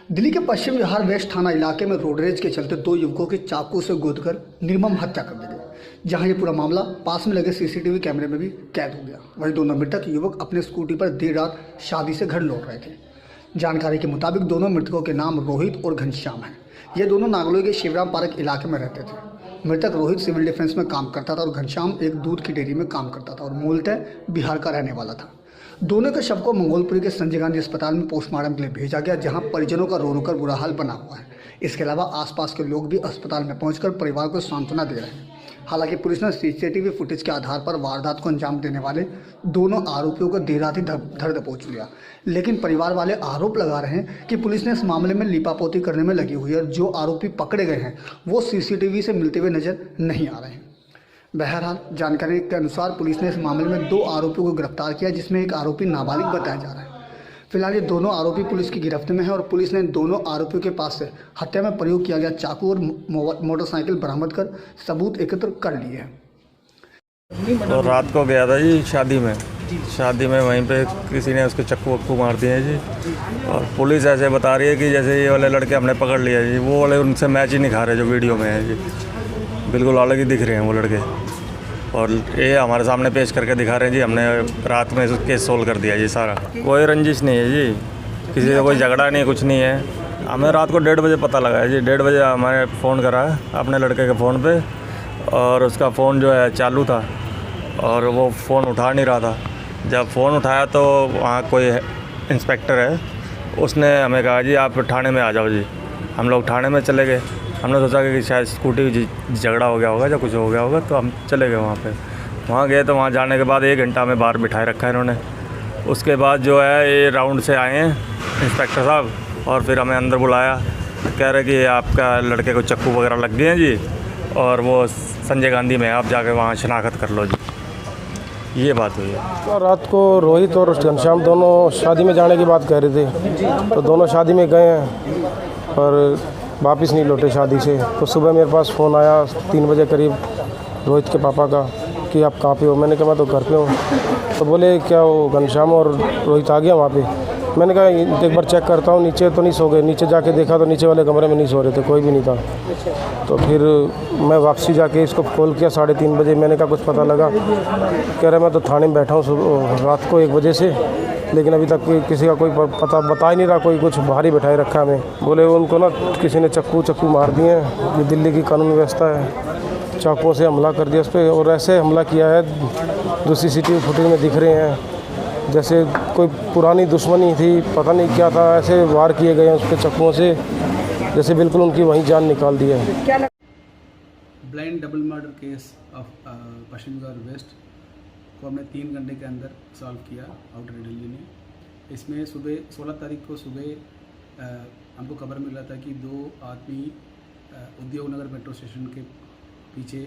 दिल्ली के पश्चिम विहार वेस्ट थाना इलाके में रोड रेज के चलते दो युवकों की चाकू से गोदकर निर्मम हत्या कर दी गई। जहां ये पूरा मामला पास में लगे सीसीटीवी कैमरे में भी कैद हो गया। वहीं दोनों मृतक युवक अपने स्कूटी पर देर रात शादी से घर लौट रहे थे। जानकारी के मुताबिक दोनों मृतकों के नाम रोहित और घनश्याम हैं। ये दोनों नागलोई के शिवराम पार्क इलाके में रहते थे। मृतक रोहित सिविल डिफेंस में काम करता था और घनश्याम एक दूध की डेयरी में काम करता था और मूलतः बिहार का रहने वाला था। दोनों के शव को मंगोलपुरी के संजय गांधी अस्पताल में पोस्टमार्टम के लिए भेजा गया, जहां परिजनों का रो रो कर बुरा हाल बना हुआ है। इसके अलावा आसपास के लोग भी अस्पताल में पहुंचकर परिवार को सांत्वना दे रहे हैं। हालांकि पुलिस ने सीसीटीवी फुटेज के आधार पर वारदात को अंजाम देने वाले दोनों आरोपियों को देर रात ही धर दबोच लिया, लेकिन परिवार वाले आरोप लगा रहे हैं कि पुलिस ने इस मामले में लीपापोती करने में लगी हुई है और जो आरोपी पकड़े गए हैं वो सीसीटीवी से मिलते हुए नजर नहीं आ रहे हैं। बहरहाल जानकारी के अनुसार पुलिस ने इस मामले में दो आरोपियों को गिरफ्तार किया, जिसमें एक आरोपी नाबालिग बताया जा रहा है। फिलहाल ये दोनों आरोपी पुलिस की गिरफ्त में है और पुलिस ने दोनों आरोपियों के पास से हत्या में प्रयोग किया गया चाकू और मोटरसाइकिल बरामद कर सबूत एकत्र कर लिए हैं। तो रात को गया था जी शादी में वहीं पे किसी ने उसको चक्कू वक्कू मार दिए जी। और पुलिस ऐसे बता रही है कि जैसे ये वाले लड़के हमने पकड़ लिया जी, वो वाले उनसे मैच ही नहीं खा रहे जो वीडियो में है जी। बिल्कुल अलग ही दिख रहे हैं वो लड़के और ये हमारे सामने पेश करके दिखा रहे हैं जी। हमने रात में केस सोल्व कर दिया जी सारा। कोई रंजिश नहीं है जी, किसी से कोई झगड़ा नहीं, कुछ नहीं है। हमें रात को 1:30 बजे पता लगा है जी। 1:30 बजे हमारे फ़ोन करा है अपने लड़के के फ़ोन पे और उसका फ़ोन जो है चालू था और वो फ़ोन उठा नहीं रहा था। जब फ़ोन उठाया तो वहाँ कोई इंस्पेक्टर है, उसने हमें कहा जी आप थाने में आ जाओ जी। हम लोग थाने में चले गए। हमने सोचा कि शायद स्कूटी झगड़ा हो गया होगा या कुछ हो गया होगा, तो हम चले गए वहाँ पे। वहाँ गए तो वहाँ जाने के बाद 1 घंटा में बाहर बिठाए रखा है इन्होंने। उसके बाद जो है ये राउंड से आए हैं इंस्पेक्टर साहब और फिर हमें अंदर बुलाया। कह रहे कि आपका लड़के को चक्कू वगैरह लग गए हैं जी और वो संजय गांधी में आप जाके वहाँ शनाख्त कर लो जी। ये बात हुई है। तो रात को रोहित और घनश्याम दोनों शादी में जाने की बात कह रहे थे, तो दोनों शादी में गए हैं और वापस नहीं लौटे शादी से। तो सुबह मेरे पास फ़ोन आया 3 बजे करीब रोहित के पापा का कि आप कहाँ पे हो। मैंने कहा मैं तो घर पे हूँ। तो बोले क्या वो घनश्याम और रोहित आ गया वहाँ पे। मैंने कहा एक बार चेक करता हूँ, नीचे तो नहीं सो गए। नीचे जाके देखा तो नीचे वाले कमरे में नहीं सो रहे थे, कोई भी नहीं था। तो फिर मैं वापसी जाके इसको कॉल किया 3:30 बजे। मैंने कहा कुछ पता लगा। कह रहे मैं तो थाने में बैठा हूँ रात को 1 बजे से, लेकिन अभी तक किसी का कोई पता बता ही नहीं रहा। कोई कुछ बाहर ही बैठाए रखा हमें। बोले उनको ना किसी ने चक्कू मार दिए हैं। ये दिल्ली की कानून व्यवस्था है, चाकुओं से हमला कर दिया उस पर। और ऐसे हमला किया है जो सीसीटीवी फुटेज में दिख रहे हैं, जैसे कोई पुरानी दुश्मनी थी, पता नहीं क्या था। ऐसे वार किए गए हैं उस पर चक्कुओं से, जैसे बिल्कुल उनकी वहीं जान निकाल दी है। Blind double murder case of Paschim Vihar west को हमने 3 घंटे के अंदर सॉल्व किया आउटर दिल्ली में। इसमें सुबह 16 तारीख को सुबह हमको खबर मिला था कि 2 आदमी उद्योग नगर मेट्रो स्टेशन के पीछे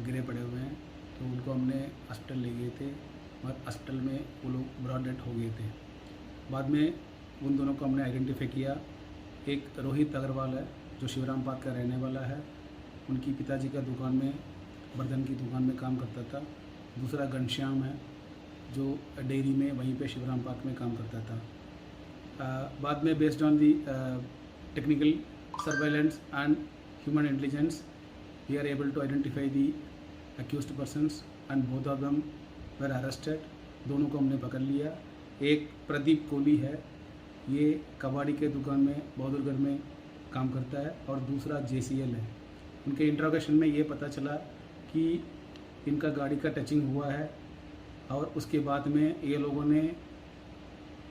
गिरे पड़े हुए हैं। तो उनको हमने हॉस्पिटल ले गए थे और हॉस्पिटल में वो लोग ब्रॉड डेड हो गए थे। बाद में उन दोनों को हमने आइडेंटिफाई किया। एक रोहित अग्रवाल है जो शिवराम पार्क का रहने वाला है, उनकी पिताजी का दुकान में बर्तन की दुकान में काम करता था। दूसरा घनश्याम है जो डेयरी में वहीं पे शिवराम पार्क में काम करता था। बाद में based on the technical surveillance and human intelligence we are able to identify the accused persons and both of them were arrested. दोनों को हमने पकड़ लिया। एक प्रदीप कोहली है, ये कबाड़ी के दुकान में बहादुरगढ़ में काम करता है और दूसरा JCL है। उनके इंट्रोगेशन में ये पता चला कि इनका गाड़ी का टचिंग हुआ है और उसके बाद में ये लोगों ने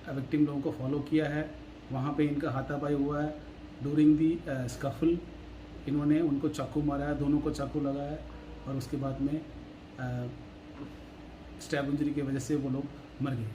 विक्टिम लोगों को फॉलो किया है। वहाँ पे इनका हाथापाई हुआ है। ड्यूरिंग दी स्कफल इन्होंने उनको चाकू मारा है, दोनों को चाकू लगा है और उसके बाद में स्टैब इंजरी की वजह से वो लोग मर गए।